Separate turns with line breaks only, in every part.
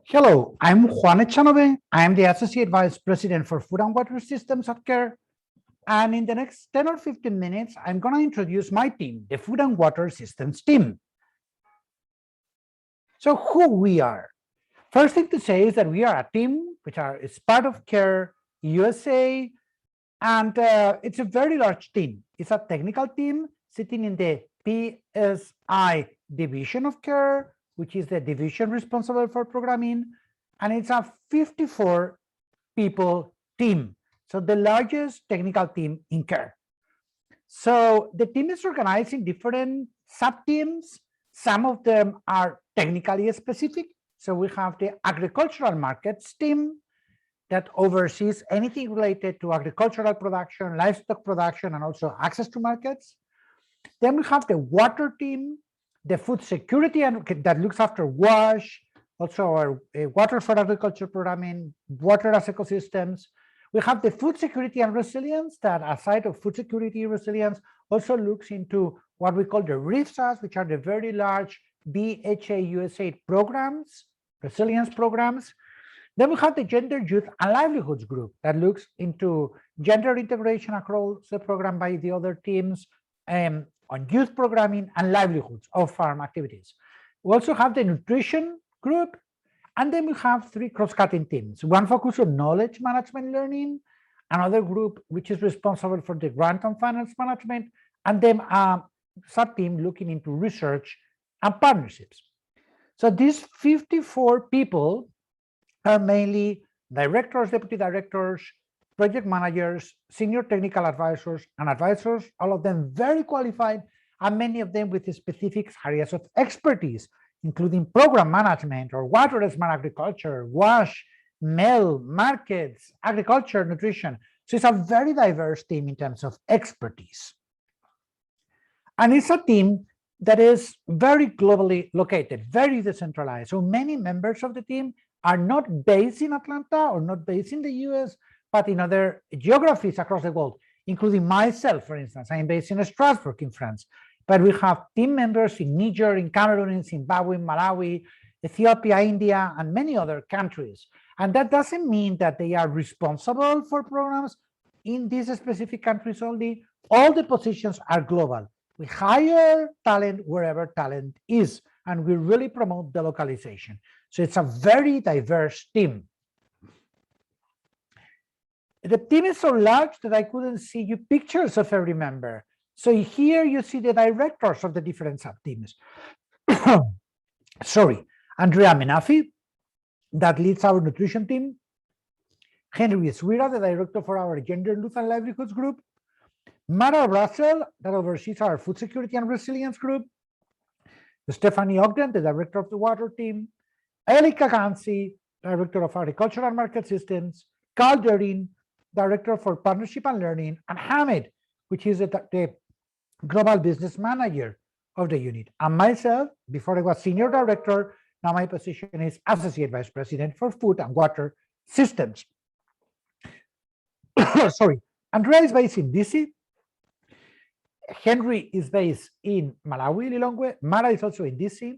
Hello, I'm Juan Echanove. I am the Associate Vice President for Food and Water Systems at CARE. And in the next 10 or 15 minutes, I'm going to introduce my team, the Food and Water Systems team. So who we are. First thing to say is that we are a team which is part of CARE USA, and it's a very large team. It's a technical team sitting in the PSI division of CARE, which is the division responsible for programming, and it's a 54 people team. So the largest technical team in CARE. So the team is organized in different sub-teams. Some of them are technically specific. So we have the agricultural markets team that oversees anything related to agricultural production, livestock production, and also access to markets. Then we have the water team, the food security, and that looks after WASH, also our water for agriculture programming, water as ecosystems. We have the food security and resilience that, aside of food security resilience, also looks into what we call the RIFSAs, which are the very large BHA USA programs, resilience programs. Then we have the gender, youth, and livelihoods group that looks into gender integration across the program by the other teams, on youth programming and livelihoods of farm activities. We also have the nutrition group, and then we have three cross-cutting teams. One focused on knowledge management learning, another group which is responsible for the grant and finance management, and then a sub-team looking into research and partnerships. So these 54 people are mainly directors, deputy directors, project managers, senior technical advisors, and advisors, all of them very qualified, and many of them with specific areas of expertise, including program management or water smart agriculture, WASH, MEL, markets, agriculture, nutrition. So it's a very diverse team in terms of expertise. And it's a team that is very globally located, very decentralized. So many members of the team are not based in Atlanta or not based in the US, but in other geographies across the world, including myself, for instance. I'm based in Strasbourg in France, but we have team members in Niger, in Cameroon, in Zimbabwe, Malawi, Ethiopia, India, and many other countries. And that doesn't mean that they are responsible for programs in these specific countries only. All the positions are global. We hire talent wherever talent is, and we really promote the localization. So it's a very diverse team. The team is so large that I couldn't see you pictures of every member. So here you see the directors of the different sub-teams. Sorry, Andrea Menafi, that leads our nutrition team. Henry Suira, the director for our gender, youth, and livelihoods group. Mara Russell, that oversees our food security and resilience group. Stephanie Ogden, the director of the water team. Eli Kagansi, director of agricultural market systems. Carl Derin, director for partnership and learning, and Hamid, which is the global business manager of the unit. And myself, before I was senior director, now my position is associate vice president for food and water systems. Sorry, Andrea is based in DC. Henry is based in Malawi, Lilongwe. Mara is also in DC.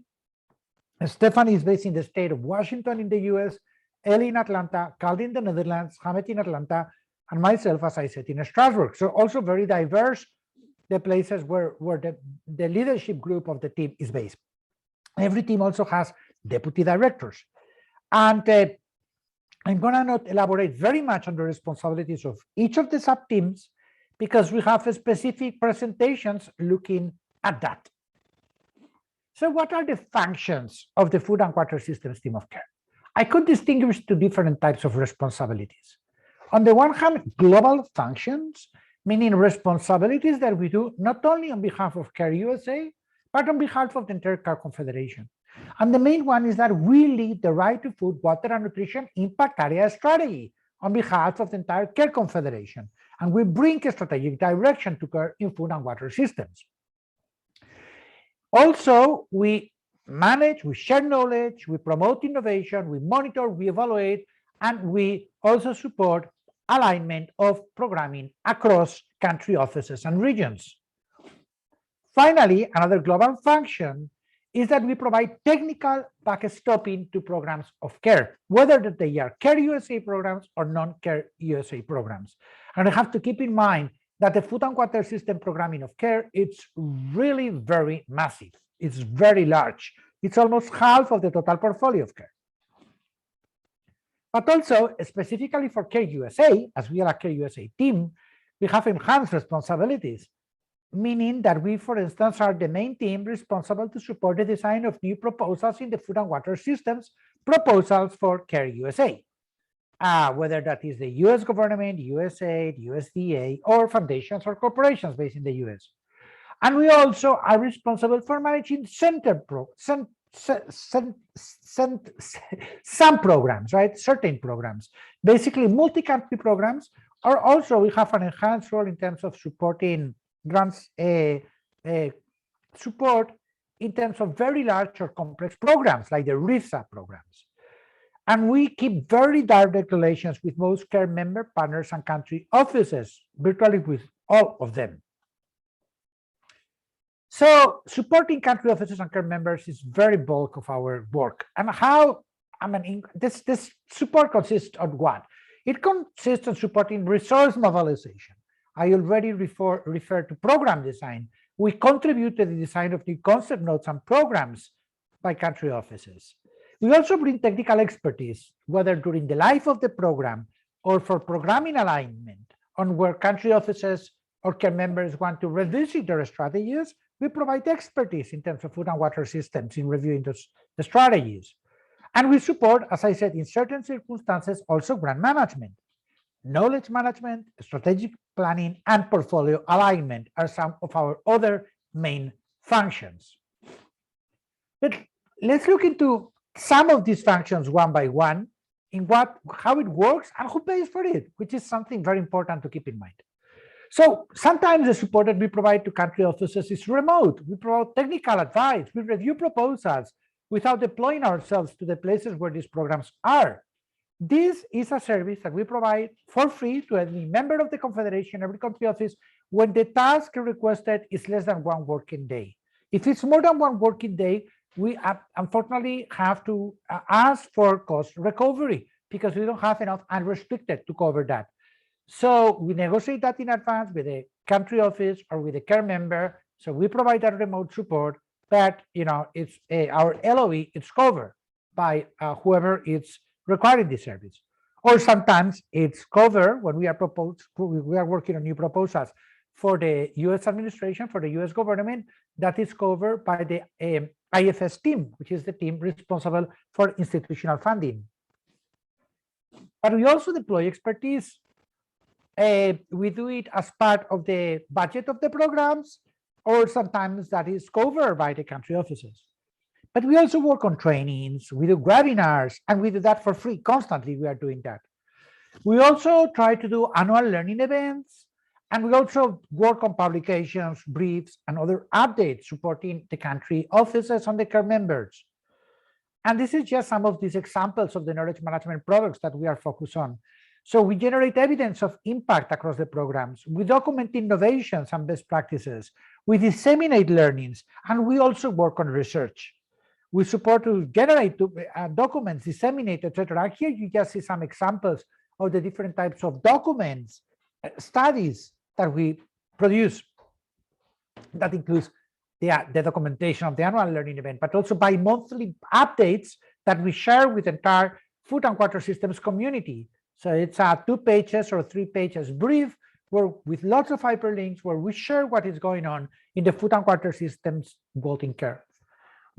Stephanie is based in the state of Washington in the US. Ellie in Atlanta, Caldi in the Netherlands, Hamed in Atlanta, and myself, as I said, in Strasbourg. So also very diverse, the places where the leadership group of the team is based. Every team also has deputy directors. And I'm going to not elaborate very much on the responsibilities of each of the sub-teams, because we have specific presentations looking at that. So what are the functions of the Food and Water Systems team of CARE? I could distinguish two different types of responsibilities. On the one hand, global functions, meaning responsibilities that we do not only on behalf of CARE USA, but on behalf of the entire CARE Confederation. And the main one is that we lead the right to food, water, and nutrition impact area strategy on behalf of the entire CARE Confederation. And we bring a strategic direction to CARE in food and water systems. Also, we manage, we share knowledge, we promote innovation, we monitor, we evaluate, and we also support alignment of programming across country offices and regions. Finally, another global function is that we provide technical backstopping to programs of care, whether that they are Care USA programs or non-Care USA programs. And I have to keep in mind that the food and water system programming of care, it's really very massive. It's very large. It's almost half of the total portfolio of care. But also, specifically for Care USA, as we are a Care USA team, we have enhanced responsibilities, meaning that we, for instance, are the main team responsible to support the design of new proposals in the food and water systems, proposals for Care USA, whether that is the US government, USAID, USDA, or foundations or corporations based in the US. And we also are responsible for managing some programs, right? Certain programs, basically multi-country programs, or also we have an enhanced role in terms of supporting grants support in terms of very large or complex programs like the RISA programs. And we keep very direct relations with most care member partners and country offices, virtually with all of them. So supporting country offices and care members is very bulk of our work. And how, this support consists of what? It consists of supporting resource mobilization. I already referred to program design. We contribute to the design of new concept notes and programs by country offices. We also bring technical expertise, whether during the life of the program or for programming alignment on where country offices or care members want to revisit their strategies. We provide expertise in terms of food and water systems in reviewing the strategies. And we support, as I said, in certain circumstances, also grant management. Knowledge management, strategic planning, and portfolio alignment are some of our other main functions. But let's look into some of these functions one by one, in how it works and who pays for it, which is something very important to keep in mind. So sometimes the support that we provide to country offices is remote. We provide technical advice. We review proposals without deploying ourselves to the places where these programs are. This is a service that we provide for free to every member of the Confederation, every country office, when the task requested is less than 1 working day. If it's more than 1 working day, we unfortunately have to ask for cost recovery because we don't have enough unrestricted to cover that. So we negotiate that in advance with the country office or with the care member. So we provide that remote support, but it's our LOE is covered by whoever is requiring this service. Or sometimes it's covered when we are working on new proposals for the US administration, for the US government, that is covered by the IFS team, which is the team responsible for institutional funding. But we also deploy expertise. We do it as part of the budget of the programs, or sometimes that is covered by the country offices. But we also work on trainings, we do webinars, and we do that for free. Constantly, we are doing that. We also try to do annual learning events, and we also work on publications, briefs, and other updates supporting the country offices and the care members. And this is just some of these examples of the knowledge management products that we are focused on. So we generate evidence of impact across the programs. We document innovations and best practices. We disseminate learnings, and we also work on research. We support to generate documents, disseminate, etc. And here you just see some examples of the different types of documents, studies that we produce. That includes the documentation of the annual learning event, but also bi-monthly updates that we share with the entire food and water systems community. So it's a 2 pages or 3 pages brief with lots of hyperlinks where we share what is going on in the food and water systems world in care.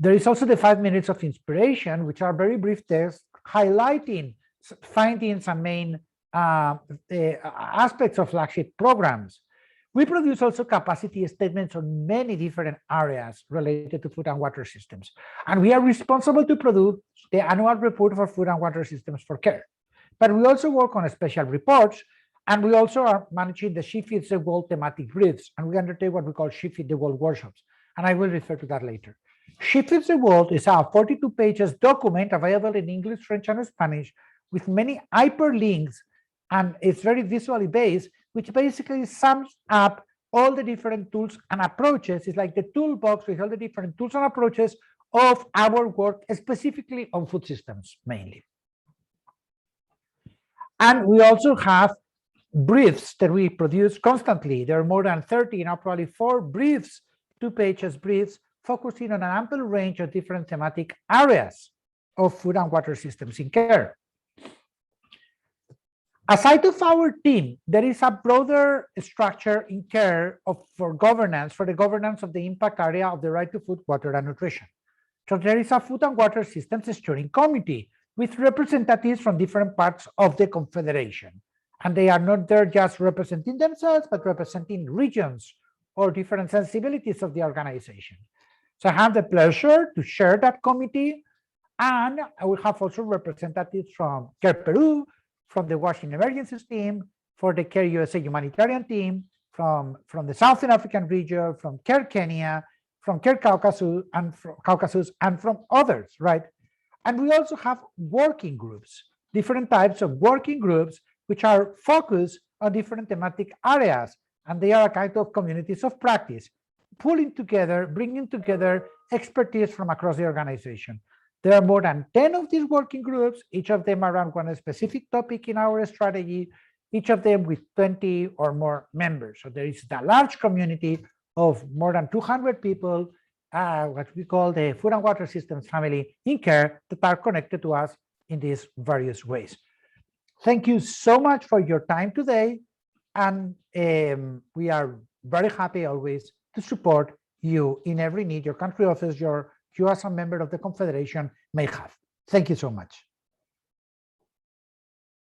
There is also the 5 minutes of inspiration, which are very brief texts highlighting findings and main aspects of flagship programs. We produce also capacity statements on many different areas related to food and water systems. And we are responsible to produce the annual report for food and water systems for care. But we also work on special reports, and we also are managing the She Feeds the World thematic briefs, and we undertake what we call She Feeds the World workshops, and I will refer to that later. She Feeds the World is a 42 pages document available in English, French, and Spanish with many hyperlinks, and it's very visually based, which basically sums up all the different tools and approaches. It's like the toolbox with all the different tools and approaches of our work, specifically on food systems mainly. And we also have briefs that we produce constantly. There are more than 30, now probably 4 briefs, 2 pages briefs, focusing on an ample range of different thematic areas of food and water systems in care. Aside of our team, there is a broader structure in care for the governance of the impact area of the right to food, water, and nutrition. So there is a food and water systems steering committee with representatives from different parts of the Confederation. And they are not there just representing themselves, but representing regions or different sensibilities of the organization. So I have the pleasure to chair that committee. And I will have also representatives from Care Peru, from the Washington Emergencies team, for the Care USA humanitarian team, from the Southern African region, from Care Kenya, from Care Caucasus, and from others, right? And we also have working groups, different types of working groups, which are focused on different thematic areas. And they are a kind of communities of practice, pulling together, bringing together expertise from across the organization. There are more than 10 of these working groups, each of them around one specific topic in our strategy, each of them with 20 or more members. So there is a large community of more than 200 people, what we call the food and water systems family in care, that are connected to us in these various ways. Thank you so much for your time today. And we are very happy always to support you in every need your country office, you as a member of the Confederation may have. Thank you so much.